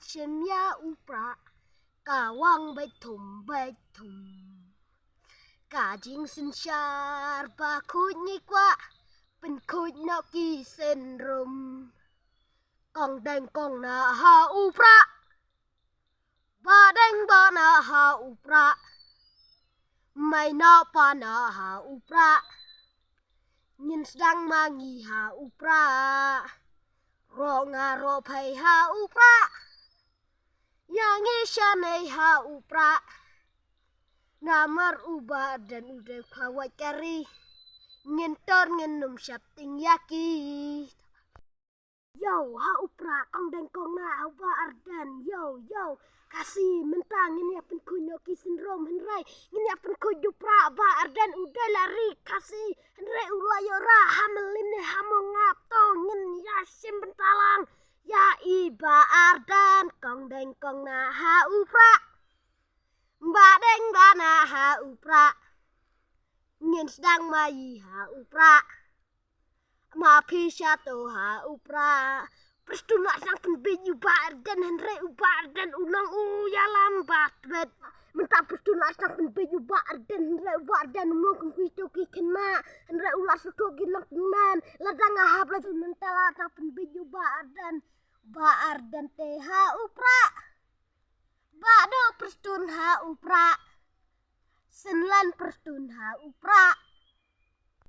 chim ya upra cả wang bai thum cả jing sin char ba khut ni qua bên khut nó ki sen rum con đen con na ha upra ba đen ba na ha upra mày na pa na ha upra nhìn sedang mangi ha upra ro nga ro pai ha upra yang isya nei ha upra ngamar uba dan udah kawat kari ngentor ngenum syapting yaki yo ha upra kong dan kong na uba ardan yo kasih mentang ini apa kunyo kisin rom henrai ini apa kunyo pra ba ardan udah lari kasih henrai ulayo ra hamelin ne hamongap to ngin yasim bentalang ya iba ardan kong dan kong na ha upra ba deng ba na ha upra ngin sedang mai ha upra ma pisha to ha upra Prestuna sang penbiju badan henry ubadan ulang uya lambat bet minta prestuna sang penbiju badan henry ubadan ulang kuitu kikena henry ulah suku gilang man ladang ahab lagi mentala sang penbiju badan teh upra bado prestun ha upra senlan prestun ha upra